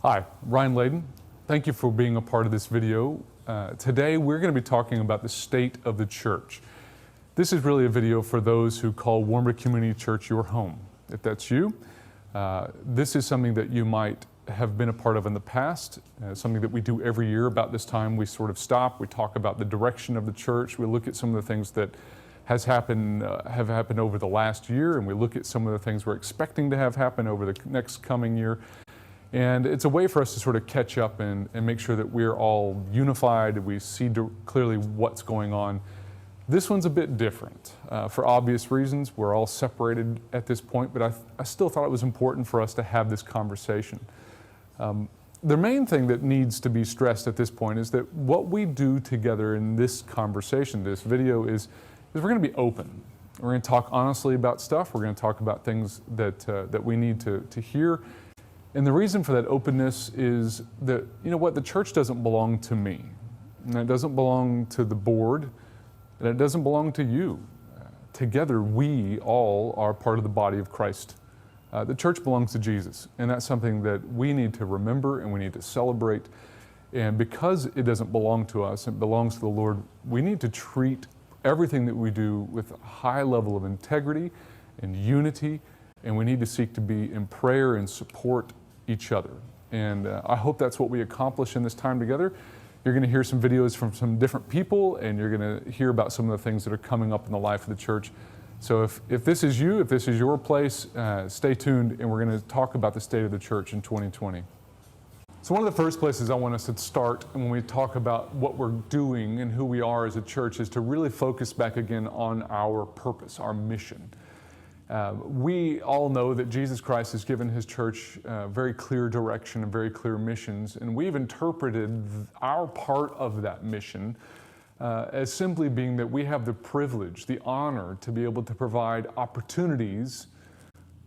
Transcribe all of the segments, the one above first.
Hi, Ryan Layden. Thank you for being a part of this video. Today we're going to be talking about the state of the church. This is really a video for those who call Warmberg Community Church your home. If that's you, this is something that you might have been a part of in the past, something that we do every year about this time. We sort of stop, we talk about the direction of the church, we look at some of the things that have happened over the last year, and we look at some of the things we're expecting to have happen over the next coming year. And it's a way for us to sort of catch up and make sure that we're all unified, we see clearly what's going on. This one's a bit different for obvious reasons. We're all separated at this point, but I still thought it was important for us to have this conversation. The main thing that needs to be stressed at this point is that what we do together in this conversation, this video, is we're going to be open. We're going to talk honestly about stuff. We're going to talk about things that we need to hear. And the reason for that openness is that, you know what, the church doesn't belong to me. And it doesn't belong to the board. And it doesn't belong to you. Together, we all are part of the body of Christ. The church belongs to Jesus. And that's something that we need to remember and we need to celebrate. And because it doesn't belong to us, it belongs to the Lord, we need to treat everything that we do with a high level of integrity and unity. And we need to seek to be in prayer and support each other. And I hope that's what we accomplish in this time together. You're going to hear some videos from some different people, and you're going to hear about some of the things that are coming up in the life of the church. So if this is you, if this is your place, stay tuned, and we're going to talk about the state of the church in 2020. So one of the first places I want us to start when we talk about what we're doing and who we are as a church is to really focus back again on our purpose, our mission. We all know that Jesus Christ has given His church very clear direction and very clear missions, and we've interpreted our part of that mission as simply being that we have the privilege, the honor to be able to provide opportunities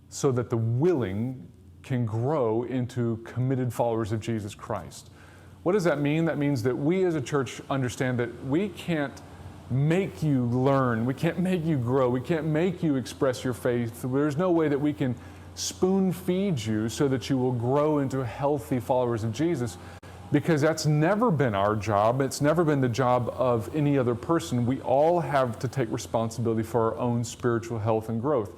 so that the willing can grow into committed followers of Jesus Christ. What does that mean? That means that we as a church understand that we can't make you learn, we can't make you grow, we can't make you express your faith. There's no way that we can spoon feed you so that you will grow into healthy followers of Jesus, because that's never been our job. It's never been the job of any other person. We all have to take responsibility for our own spiritual health and growth.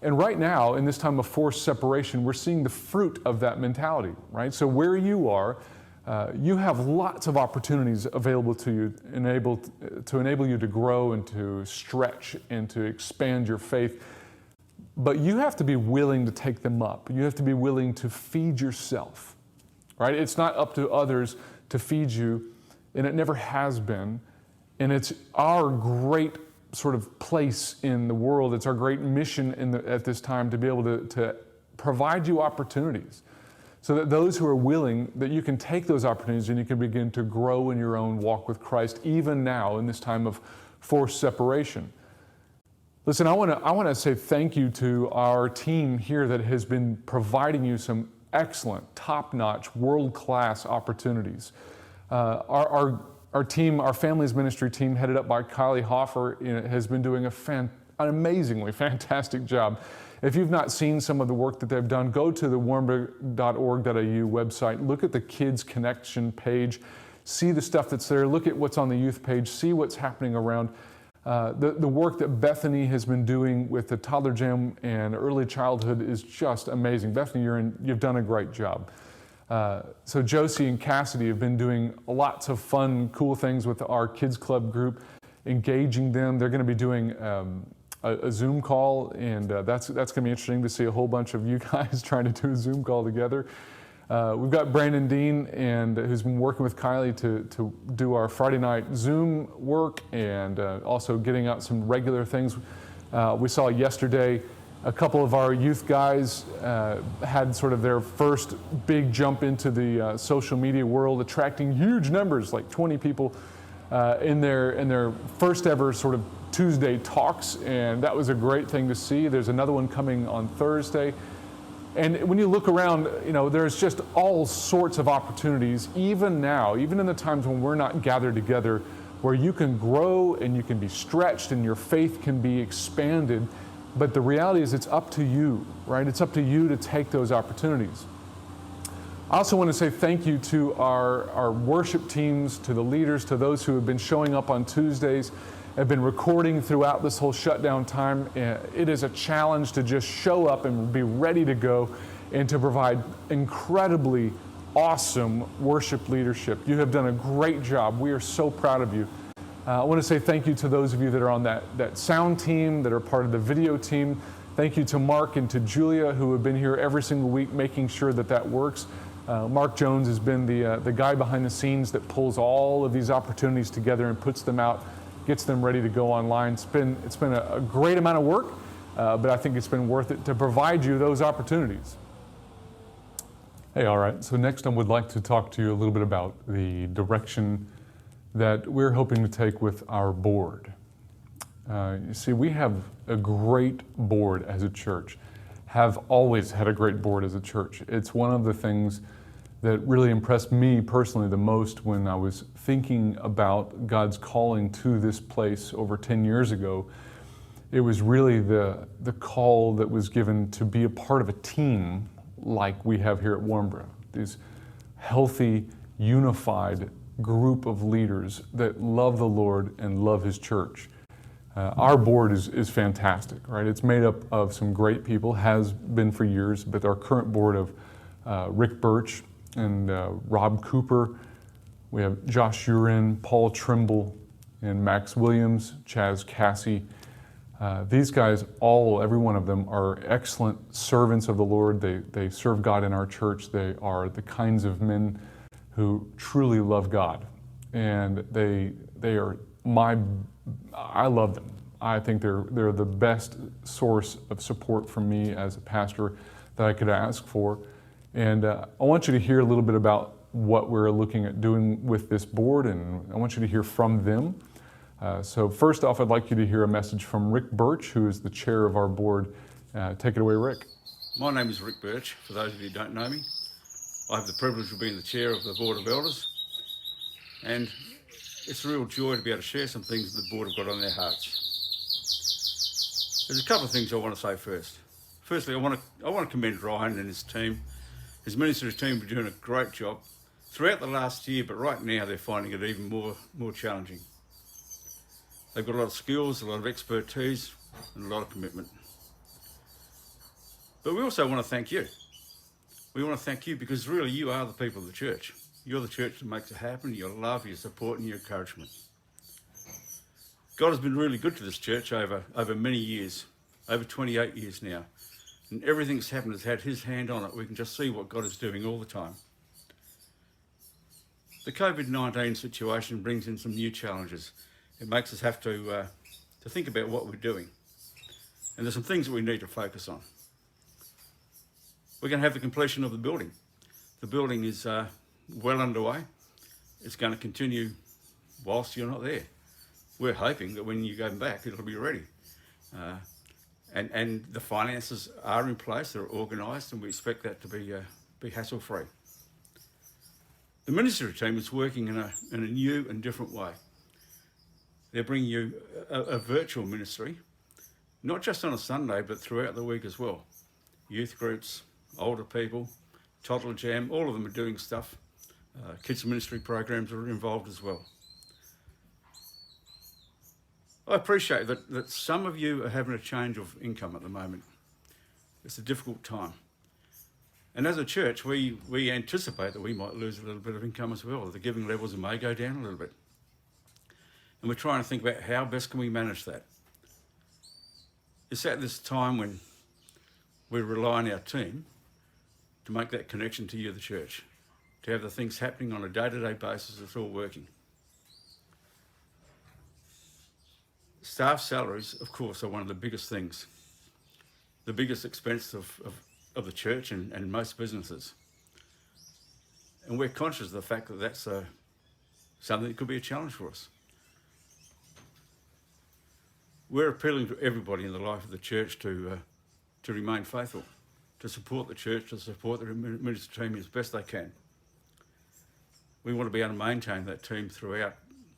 And right now, in this time of forced separation, we're seeing the fruit of that mentality, right? So where you are, you have lots of opportunities available to you to enable you to grow and to stretch and to expand your faith. But you have to be willing to take them up. You have to be willing to feed yourself, right? It's not up to others to feed you, and it never has been. And it's our great sort of place in the world. It's our great mission at this time to be able to provide you opportunities, so that those who are willing, that you can take those opportunities and you can begin to grow in your own walk with Christ, even now in this time of forced separation. Listen, I want to say thank you to our team here that has been providing you some excellent, top-notch, world-class opportunities. Our team, our families ministry team, headed up by Kylie Hoffer, has been doing an amazingly fantastic job. If you've not seen some of the work that they've done, go to the warmberg.org.au website, look at the Kids Connection page, see the stuff that's there, look at what's on the youth page, see what's happening around. The work that Bethany has been doing with the toddler gym and early childhood is just amazing. Bethany, you've done a great job. So Josie and Cassidy have been doing lots of fun, cool things with our kids club group, engaging them. They're going to be doing a Zoom call, and that's going to be interesting to see a whole bunch of you guys trying to do a Zoom call together. We've got Brandon Dean, who's been working with Kylie to do our Friday night Zoom work, and also getting out some regular things. We saw yesterday a couple of our youth guys had sort of their first big jump into the social media world, attracting huge numbers, like 20 people in their first ever sort of Tuesday talks, and that was a great thing to see. There's another one coming on Thursday. And when you look around, there's just all sorts of opportunities, even now, even in the times when we're not gathered together, where you can grow and you can be stretched and your faith can be expanded. But the reality is it's up to you, right? It's up to you to take those opportunities. I also want to say thank you to our worship teams, to the leaders, to those who have been showing up on Tuesdays, have been recording throughout this whole shutdown time. It is a challenge to just show up and be ready to go and to provide incredibly awesome worship leadership. You have done a great job. We are so proud of you. I want to say thank you to those of you that are on that sound team, that are part of the video team. Thank you to Mark and to Julia, who have been here every single week making sure that works. Mark Jones has been the guy behind the scenes that pulls all of these opportunities together and puts them out, gets them ready to go online. It's been a great amount of work, but I think it's been worth it to provide you those opportunities. Hey, all right, so next I would like to talk to you a little bit about the direction that we're hoping to take with our board. You see, we have a great board as a church, have always had a great board as a church. It's one of the things that really impressed me personally the most when I was thinking about God's calling to this place over 10 years ago. It was really the call that was given to be a part of a team like we have here at Warmborough. These healthy, unified group of leaders that love the Lord and love His church. Our board is fantastic, right? It's made up of some great people, has been for years, but our current board of Rick Birch and Rob Cooper, we have Josh Urin, Paul Trimble, and Max Williams, Chaz Cassie. These guys, every one of them, are excellent servants of the Lord. They serve God in our church. They are the kinds of men who truly love God. And I love them. I think they're the best source of support for me as a pastor that I could ask for. And I want you to hear a little bit about what we're looking at doing with this board, and I want you to hear from them. So first off, I'd like you to hear a message from Rick Birch, who is the chair of our board. Take it away, Rick. My name is Rick Birch, for those of you who don't know me. I have the privilege of being the chair of the Board of Elders, and it's a real joy to be able to share some things that the board have got on their hearts. There's a couple of things I want to say first. Firstly, I want to commend Ryan and his team. His ministry team have been doing a great job throughout the last year, but right now they're finding it even more challenging. They've got a lot of skills, a lot of expertise, and a lot of commitment. But we also want to thank you. We want to thank you because really you are the people of the church. You're the church that makes it happen, your love, your support, and your encouragement. God has been really good to this church over many years, over 28 years now. And everything that's happened has had His hand on it. We can just see what God is doing all the time. The COVID-19 situation brings in some new challenges. It makes us have to think about what we're doing. And there's some things that we need to focus on. We're going to have the completion of the building. The building is well underway. It's going to continue whilst you're not there. We're hoping that when you go back, it'll be ready. And the finances are in place, they're organised, and we expect that to be hassle-free. The ministry team is working in a new and different way. They're bringing you a virtual ministry, not just on a Sunday, but throughout the week as well. Youth groups, older people, toddler jam, all of them are doing stuff. Kids ministry programs are involved as well. I appreciate that some of you are having a change of income at the moment. It's a difficult time. And as a church, we anticipate that we might lose a little bit of income as well. The giving levels may go down a little bit. And we're trying to think about how best can we manage that. It's at this time when we rely on our team to make that connection to you, the church, to have the things happening on a day-to-day basis that's all working. Staff salaries, of course, are one of the biggest things, the biggest expense of the church and most businesses. And we're conscious of the fact that that's something that could be a challenge for us. We're appealing to everybody in the life of the church to remain faithful, to support the church, to support the ministry team as best they can. We want to be able to maintain that team throughout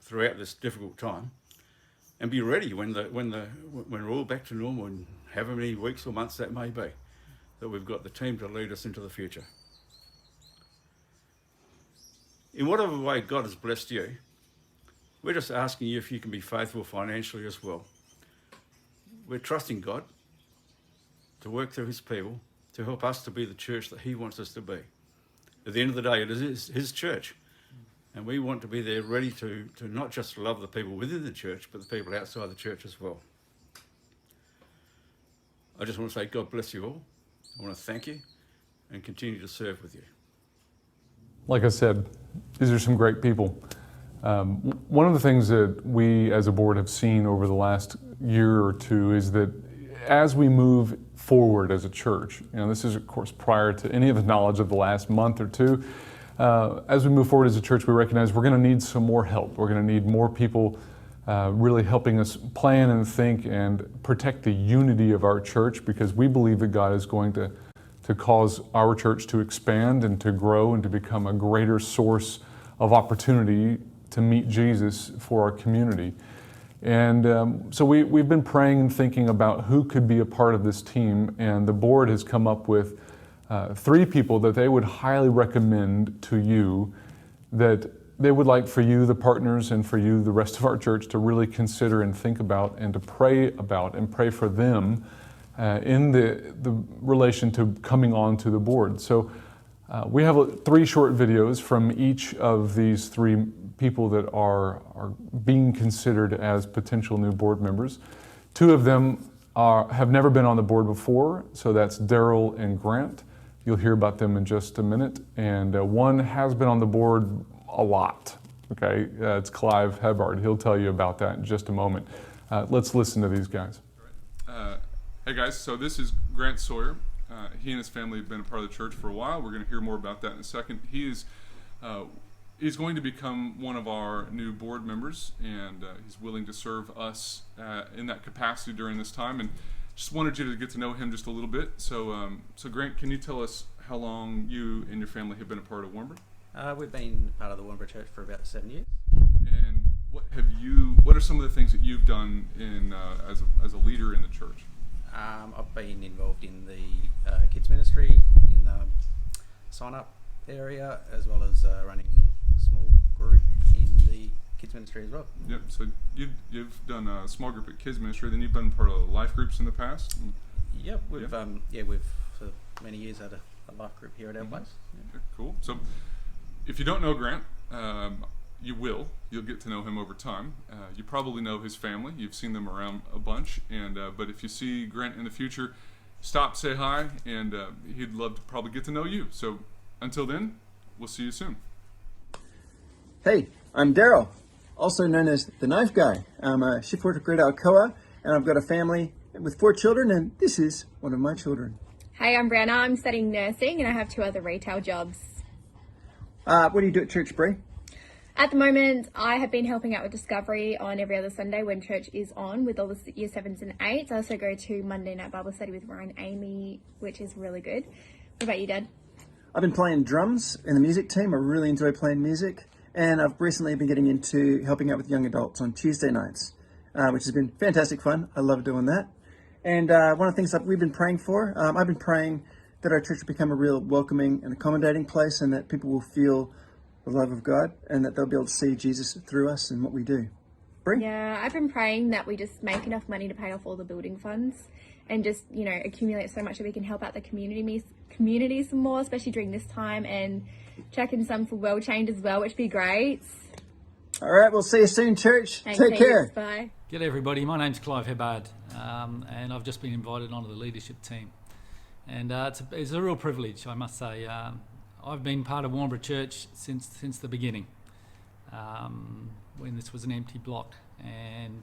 this difficult time, and be ready when we're all back to normal, and however many weeks or months that may be, that we've got the team to lead us into the future. In whatever way God has blessed you, we're just asking you if you can be faithful financially as well. We're trusting God to work through his people to help us to be the church that he wants us to be. At the end of the day, it is his church. And we want to be there ready to not just love the people within the church, but the people outside the church as well. I just want to say God bless you all. I want to thank you and continue to serve with you. Like I said, these are some great people. One of the things that we as a board have seen over the last year or two is that as we move forward as a church, this is of course prior to any of the knowledge of the last month or two, as we move forward as a church, we recognize we're going to need some more help. We're going to need more people really helping us plan and think and protect the unity of our church, because we believe that God is going to cause our church to expand and to grow and to become a greater source of opportunity to meet Jesus for our community. And so we've been praying and thinking about who could be a part of this team, and the board has come up with 3 people that they would highly recommend to you, that they would like for you, the partners, and for you, the rest of our church, to really consider and think about and to pray about and pray for them in the relation to coming on to the board. So we have 3 short videos from each of these 3 people that are being considered as potential new board members. 2 of them have never been on the board before, so that's Daryl and Grant. You'll hear about them in just a minute. And 1 has been on the board a lot, okay? It's Clive Hebard. He'll tell you about that in just a moment. Let's listen to these guys. Hey guys, so this is Grant Sawyer. He and his family have been a part of the church for a while. We're going to hear more about that in a second. He's going to become one of our new board members, and he's willing to serve us in that capacity during this time. And just wanted you to get to know him just a little bit. So, Grant, can you tell us how long you and your family have been a part of Warnbro? We've been part of the Warnbro Church for about 7 years. And what are some of the things that you've done as a leader in the church? I've been involved in the kids ministry, in the sign-up area, as well as running a small group in the kids ministry as well. Yep. So you've done a small group at kids ministry. Then you've been part of life groups in the past. Yep. We've for many years had a life group here at our place. Yeah. Okay, cool. So if you don't know Grant, you will. You'll get to know him over time. You probably know his family. You've seen them around a bunch. And but if you see Grant in the future, stop, say hi, and he'd love to probably get to know you. So until then, we'll see you soon. Hey, I'm Daryl, also known as the Knife Guy. I'm a shift worker at Great Alcoa, and I've got a family with 4 children, and this is one of my children. Hey, I'm Brenna. I'm studying nursing, and I have 2 other retail jobs. What do you do at church, Bree? At the moment, I have been helping out with Discovery on every other Sunday when church is on with all the Year 7s and 8s. I also go to Monday Night Bible Study with Ryan and Amy, which is really good. What about you, Dad? I've been playing drums in the music team. I really enjoy playing music. And I've recently been getting into helping out with young adults on Tuesday nights, which has been fantastic fun. I love doing that. And one of the things that we've been praying for, I've been praying that our church will become a real welcoming and accommodating place, and that people will feel the love of God, and that they'll be able to see Jesus through us and what we do. Brie? Yeah, I've been praying that we just make enough money to pay off all the building funds and just, accumulate so much that we can help out the community some more, especially during this time, and check in some for World Change as well, which would be great. All right, we'll see you soon, church. Thanks, Take care. Bye. G'day everybody, my name's Clive Hebard, and I've just been invited onto the leadership team. And it's a real privilege, I must say. I've been part of Warnbro Church since the beginning, when this was an empty block, and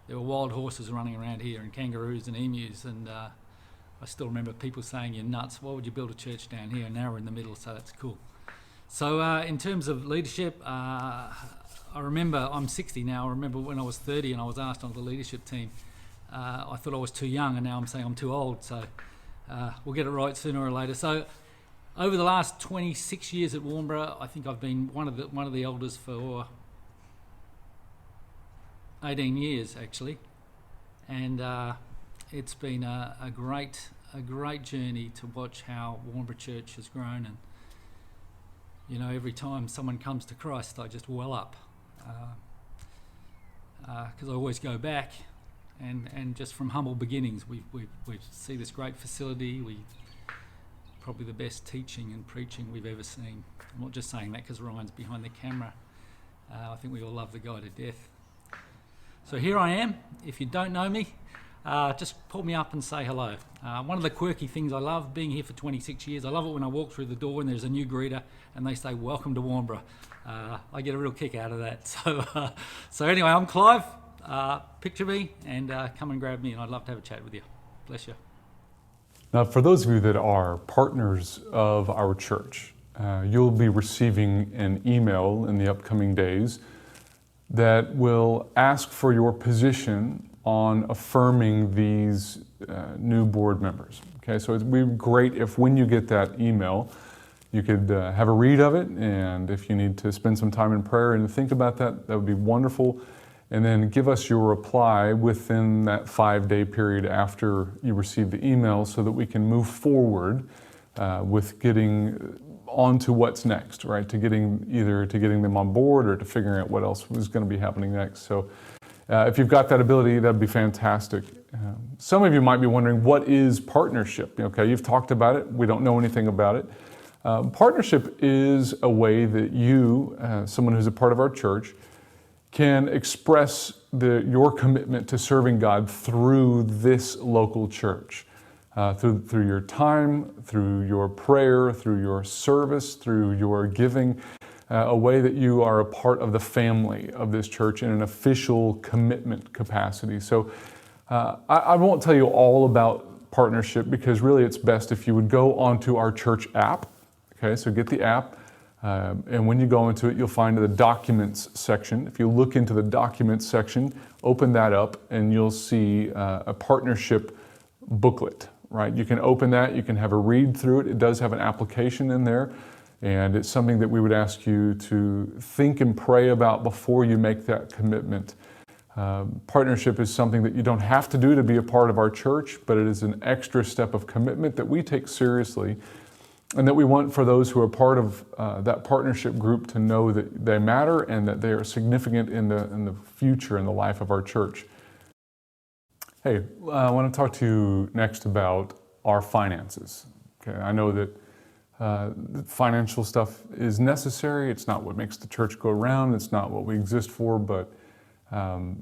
there were wild horses running around here, and kangaroos and emus, and I still remember people saying, "You're nuts, why would you build a church down here?" And now we're in the middle, so that's cool. So in terms of leadership, I remember, I'm 60 now, I remember when I was 30 and I was asked onto the leadership team, I thought I was too young, and now I'm saying I'm too old, so we'll get it right sooner or later. So over the last 26 years at Warnbro, I think I've been one of the elders for 18 years actually, and it's been a great journey to watch how Warnbro Church has grown, and You know, every time someone comes to Christ, I just well up. Because I always go back, and just from humble beginnings, we see this great facility. We probably the best teaching and preaching we've ever seen. I'm not just saying that because Ryan's behind the camera. I think we all love the guy to death. So here I am. If you don't know me, just pull me up and say hello. One of the quirky things I love, being here for 26 years, I love it when I walk through the door and there's a new greeter and they say, "Welcome to Warnbro." I get a real kick out of that. So anyway, I'm Clive. Picture me and come and grab me, and I'd love to have a chat with you. Bless you. Now, for those of you that are partners of our church, you'll be receiving an email in the upcoming days that will ask for your position on affirming these new board members. Okay, so it'd be great if when you get that email, you could have a read of it, and if you need to spend some time in prayer and think about that, that would be wonderful. And then give us your reply within that 5-day period after you receive the email so that we can move forward with getting on to what's next, right? To getting them on board or to figuring out what else was going to be happening next. So if you've got that ability, that'd be fantastic. Some of you might be wondering, what is partnership? Okay, you've talked about it. We don't know anything about it. Partnership is a way that you, someone who's a part of our church, can express your commitment to serving God through this local church, through your time, through your prayer, through your service, through your giving, a way that you are a part of the family of this church in an official commitment capacity. So I won't tell you all about partnership because really it's best if you would go onto our church app. Okay, so get the app. And when you go into it, you'll find the documents section. If you look into the documents section, open that up and you'll see a partnership booklet, right? You can open that, you can have a read through it. It does have an application in there, and it's something that we would ask you to think and pray about before you make that commitment. Partnership is something that you don't have to do to be a part of our church, but it is an extra step of commitment that we take seriously, and that we want for those who are part of that partnership group to know that they matter and that they are significant in the future, in the life of our church. Hey, I want to talk to you next about our finances. Okay, I know that financial stuff is necessary. It's not what makes the church go around. It's not what we exist for, but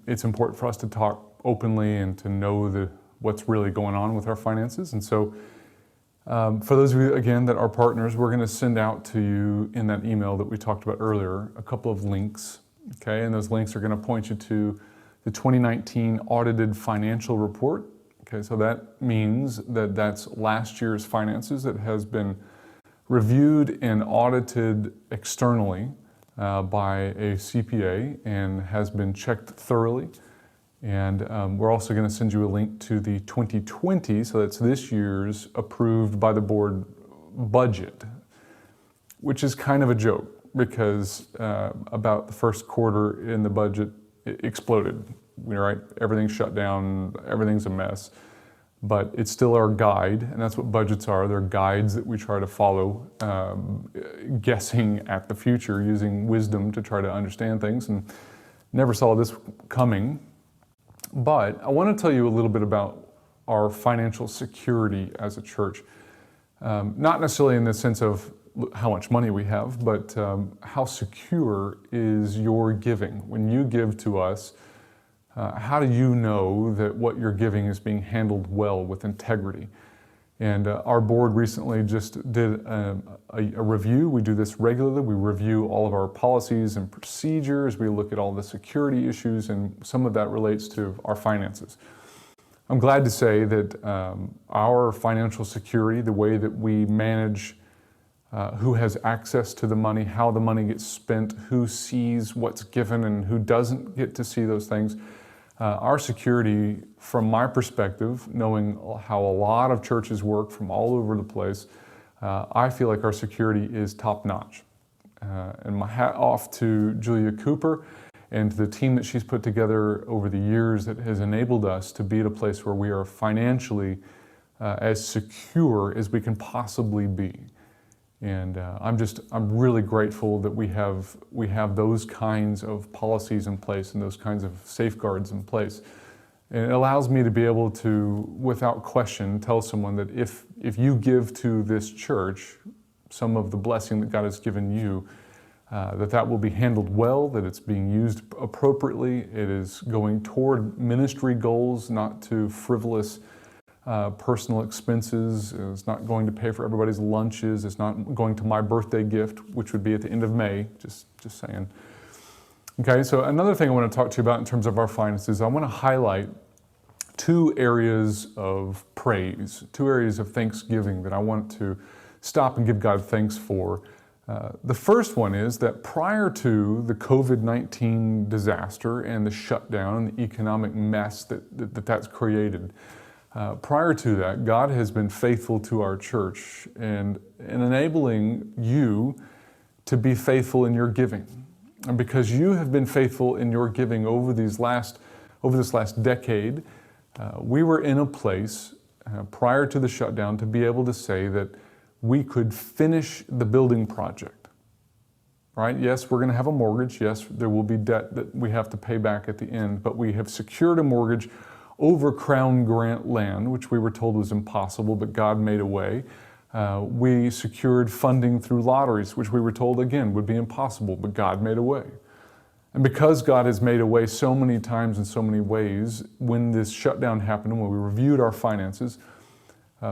it's important for us to talk openly and to know what's really going on with our finances. And so for those of you, again, that are partners, we're going to send out to you in that email that we talked about earlier a couple of links, okay? And those links are going to point you to the 2019 audited financial report, okay? So that means that that's last year's finances that has been reviewed and audited externally by a CPA and has been checked thoroughly. And we're also going to send you a link to the 2020, so that's this year's approved by the board budget, which is kind of a joke because about the first quarter in the budget, it exploded, right? Everything's shut down, everything's a mess, but it's still our guide, and that's what budgets are. They're guides that we try to follow, guessing at the future, using wisdom to try to understand things, and never saw this coming. But I want to tell you a little bit about our financial security as a church. Not necessarily in the sense of how much money we have, but how secure is your giving? When you give to us, how do you know that what you're giving is being handled well with integrity? And our board recently just did a review. We do this regularly. We review all of our policies and procedures. We look at all the security issues, and some of that relates to our finances. I'm glad to say that our financial security, the way that we manage who has access to the money, how the money gets spent, who sees what's given and who doesn't get to see those things, our security, from my perspective, knowing how a lot of churches work from all over the place, I feel like our security is top notch. And my hat off to Julia Cooper and the team that she's put together over the years that has enabled us to be at a place where we are financially as secure as we can possibly be. And I'm really grateful that we have those kinds of policies in place and those kinds of safeguards in place. And it allows me to be able to, without question, tell someone that if you give to this church some of the blessing that God has given you, that will be handled well, that it's being used appropriately, it is going toward ministry goals, not to frivolous personal expenses. It's not going to pay for everybody's lunches. It's not going to my birthday gift, which would be at the end of May, just saying. Okay, so another thing I want to talk to you about in terms of our finances, I want to highlight two areas of praise, two areas of thanksgiving that I want to stop and give God thanks for. The first one is that prior to the COVID-19 disaster and the shutdown and the economic mess that's created, prior to that, God has been faithful to our church and enabling you to be faithful in your giving. And because you have been faithful in your giving over this last decade, we were in a place prior to the shutdown to be able to say that we could finish the building project. Right? Yes, we're going to have a mortgage. Yes, there will be debt that we have to pay back at the end, but we have secured a mortgage over Crown Grant land, which we were told was impossible, but God made a way. We secured funding through lotteries, which we were told, again, would be impossible, but God made a way. And because God has made a way so many times in so many ways, when this shutdown happened, when we reviewed our finances,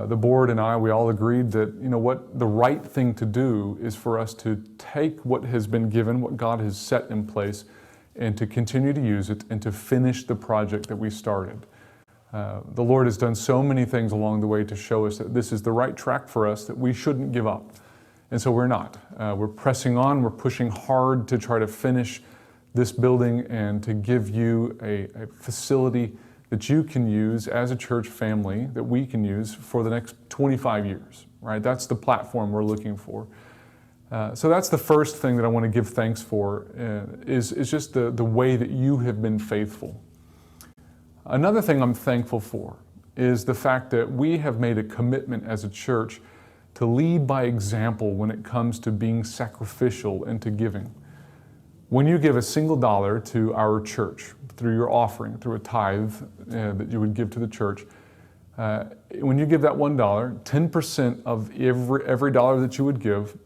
the board and we all agreed that, you know what, the right thing to do is for us to take what has been given, what God has set in place, and to continue to use it and to finish the project that we started. The Lord has done so many things along the way to show us that this is the right track for us, that we shouldn't give up. And so we're not. We're pressing on, we're pushing hard to try to finish this building and to give you a facility that you can use as a church family, that we can use for the next 25 years, right? That's the platform we're looking for. So that's the first thing that I want to give thanks for, is just the way that you have been faithful. Another thing I'm thankful for is the fact that we have made a commitment as a church to lead by example when it comes to being sacrificial and to giving. When you give a single dollar to our church through your offering, through a tithe that you would give to the church, when you give that $1, 10% of every dollar that you would give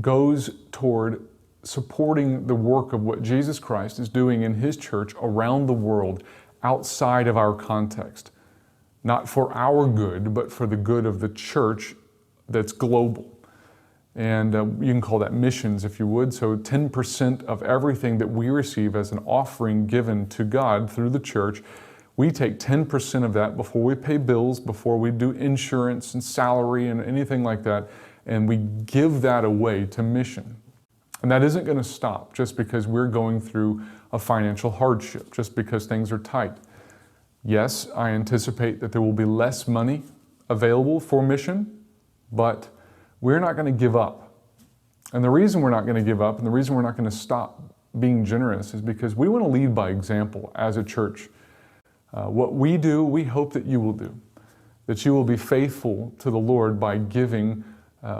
goes toward supporting the work of what Jesus Christ is doing in His church around the world, outside of our context. Not for our good, but for the good of the church that's global. And you can call that missions if you would. So 10% of everything that we receive as an offering given to God through the church, we take 10% of that before we pay bills, before we do insurance and salary and anything like that, and we give that away to mission. And that isn't going to stop just because we're going through a financial hardship, just because things are tight. Yes, I anticipate that there will be less money available for mission, but we're not going to give up. And the reason we're not going to give up and the reason we're not going to stop being generous is because we want to lead by example as a church. What we do, we hope that you will do, that you will be faithful to the Lord by giving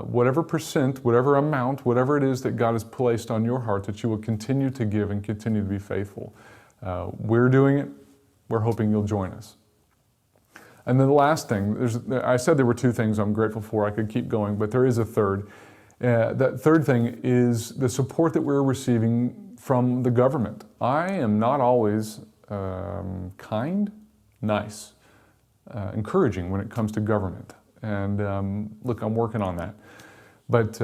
whatever percent, whatever amount, whatever it is that God has placed on your heart, that you will continue to give and continue to be faithful. We're doing it. We're hoping you'll join us. And then the last thing, I said there were two things I'm grateful for. I could keep going, but there is a third. That third thing is the support that we're receiving from the government. I am not always kind, nice, encouraging when it comes to government. And look, I'm working on that. But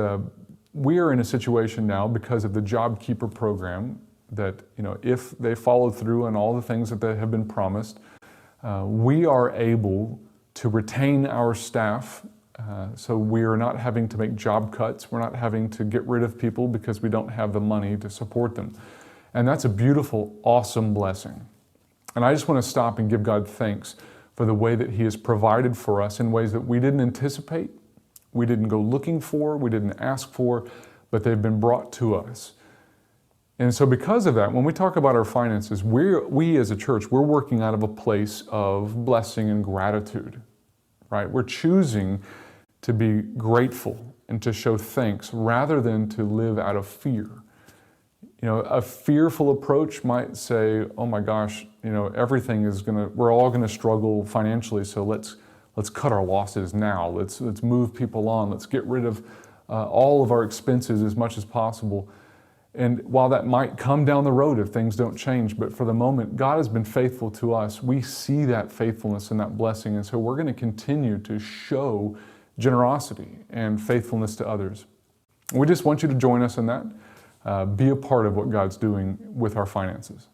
we are in a situation now because of the Job Keeper program that, you know, if they follow through on all the things that they have been promised, we are able to retain our staff. So we are not having to make job cuts. We're not having to get rid of people because we don't have the money to support them. And that's a beautiful, awesome blessing. And I just want to stop and give God thanks for the way that He has provided for us in ways that we didn't anticipate, we didn't go looking for, we didn't ask for, but they've been brought to us. And so because of that, when we talk about our finances, we as a church, we're working out of a place of blessing and gratitude, right? We're choosing to be grateful and to show thanks rather than to live out of fear. You know, a fearful approach might say, oh my gosh, you know, we're all gonna struggle financially, so let's cut our losses now. Let's move people on. Let's get rid of all of our expenses as much as possible. And while that might come down the road if things don't change, but for the moment, God has been faithful to us. We see that faithfulness and that blessing, and so we're going to continue to show generosity and faithfulness to others. We just want you to join us in that. Be a part of what God's doing with our finances.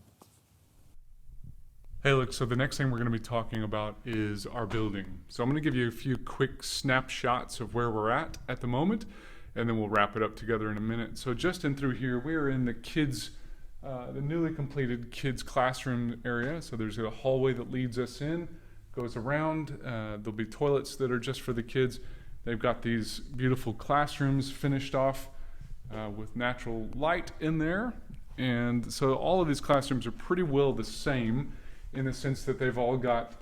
Hey, look, so the next thing we're going to be talking about is our building. So I'm going to give you a few quick snapshots of where we're at the moment, and then we'll wrap it up together in a minute. So just in through here, we are in the the newly completed kids classroom area. So there's a hallway that leads us in, goes around. There'll be toilets that are just for the kids. They've got these beautiful classrooms finished off with natural light in there. And so all of these classrooms are pretty well the same in the sense that they've all got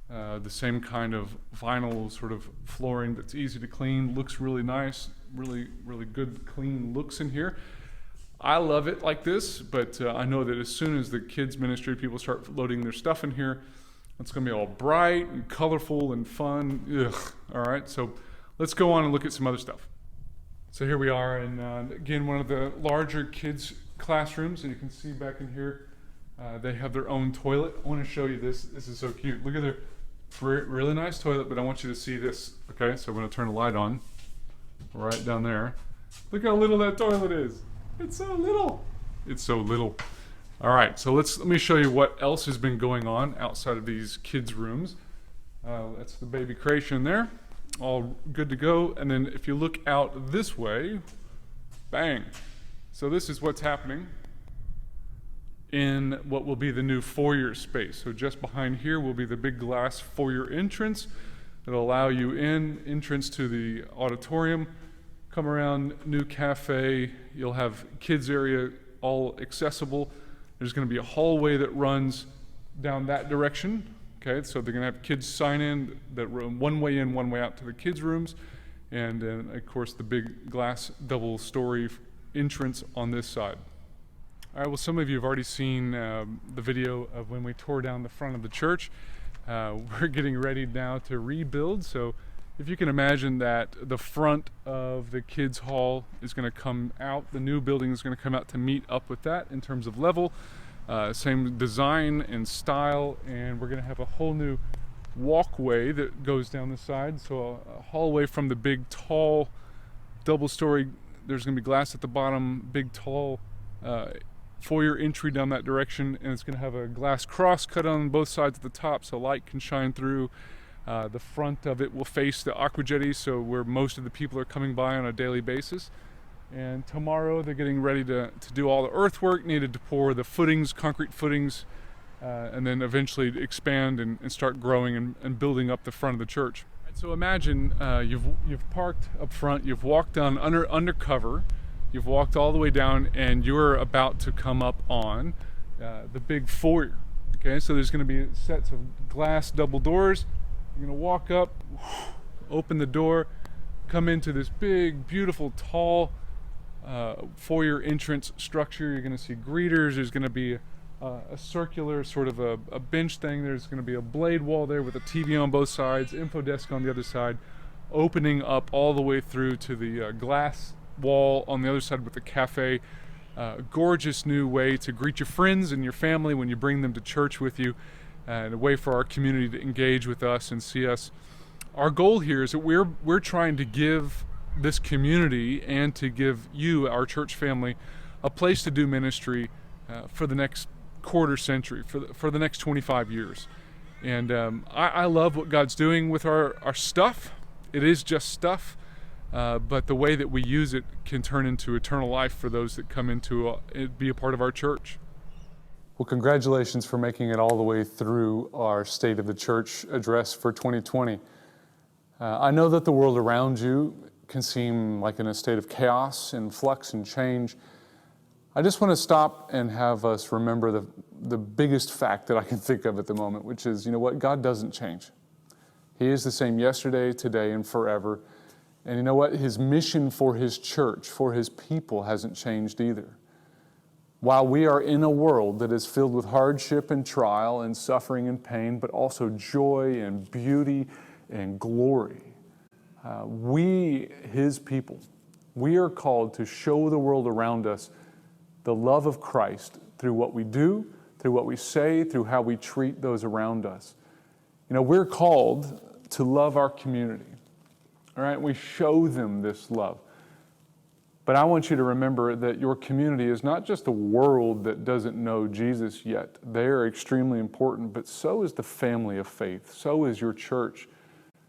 the same kind of vinyl sort of flooring that's easy to clean, looks really nice, really good clean looks in here. I love it like this, but I know that as soon as the kids ministry people start loading their stuff in here, it's going to be all bright and colorful and fun. Ugh. All right, so let's go on and look at some other stuff. So here we are, and again, one of the larger kids classrooms, and you can see back in here, they have their own toilet. I want to show you this. This is so cute. Look at their really nice toilet, but I want you to see this. Okay, so I'm going to turn the light on right down there. Look how little that toilet is. It's so little. It's so little. All right, so let me show you what else has been going on outside of these kids' rooms. That's the baby creation there. All good to go. And then if you look out this way, bang. So this is what's happening in what will be the new foyer space. So just behind here will be the big glass foyer entrance. It'll allow you entrance to the auditorium. Come around, new cafe. You'll have kids area all accessible. There's going to be a hallway that runs down that direction. Okay, so they're going to have kids sign in that room, one way in, one way out to the kids' rooms. And then, of course, the big glass double-story entrance on this side. All right, well, some of you have already seen the video of when we tore down the front of the church. We're getting ready now to rebuild. So if you can imagine that the front of the kids' hall is going to come out, the new building is going to come out to meet up with that in terms of level. Same design and style, and we're going to have a whole new walkway that goes down the side. So a hallway from the big, tall, double-story, there's going to be glass at the bottom, big, tall foyer entry down that direction, and it's going to have a glass cross cut on both sides at the top so light can shine through. The front of it will face the aqua jetty, so where most of the people are coming by on a daily basis. And tomorrow they're getting ready to do all the earthwork needed to pour the footings, concrete footings, and then eventually expand and start growing and building up the front of the church. So imagine you've parked up front, you've walked down undercover, you've walked all the way down, and you're about to come up on the big foyer. Okay, so there's going to be sets of glass double doors. You're going to walk up, open the door, come into this big, beautiful, tall foyer entrance structure. You're going to see greeters. There's going to be a circular sort of a bench thing. There's going to be a blade wall there with a TV on both sides, info desk on the other side, opening up all the way through to the glass wall on the other side with the cafe. Gorgeous new way to greet your friends and your family when you bring them to church with you, and a way for our community to engage with us and see us. Our goal here is that we're trying to give this community and to give you, our church family, a place to do ministry for the next quarter century, for the next 25 years. And I love what God's doing with our stuff. It is just stuff, but the way that we use it can turn into eternal life for those that come into be a part of our church. Well, congratulations for making it all the way through our State of the Church address for 2020. I know that the world around you can seem like in a state of chaos and flux and change. I just want to stop and have us remember the biggest fact that I can think of at the moment, which is, you know what, God doesn't change. He is the same yesterday, today, and forever. And you know what? His mission for his church, for his people, hasn't changed either. While we are in a world that is filled with hardship and trial and suffering and pain, but also joy and beauty and glory, we, his people, we are called to show the world around us the love of Christ through what we do, through what we say, through how we treat those around us. You know, we're called to love our community. All right, we show them this love. But I want you to remember that your community is not just a world that doesn't know Jesus yet. They are extremely important, but so is the family of faith. So is your church.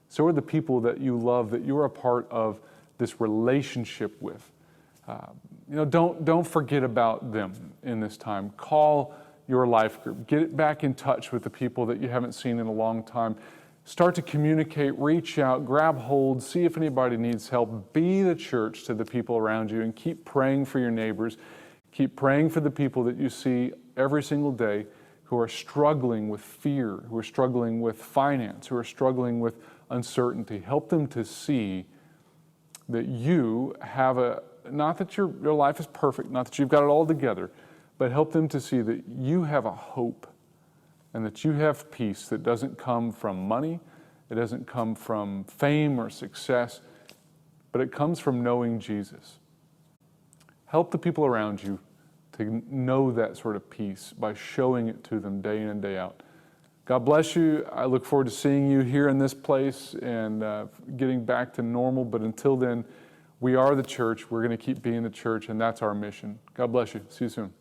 So are the people that you love, that you're a part of this relationship with. Don't forget about them in this time. Call your life group. Get back in touch with the people that you haven't seen in a long time. Start to communicate, reach out, grab hold, see if anybody needs help. Be the church to the people around you and keep praying for your neighbors. Keep praying for the people that you see every single day who are struggling with fear, who are struggling with finance, who are struggling with uncertainty. Help them to see that you have not that your life is perfect, not that you've got it all together, but help them to see that you have a hope and that you have peace that doesn't come from money, it doesn't come from fame or success, but it comes from knowing Jesus. Help the people around you to know that sort of peace by showing it to them day in and day out. God bless you. I look forward to seeing you here in this place and getting back to normal, but until then, we are the church. We're going to keep being the church, and that's our mission. God bless you. See you soon.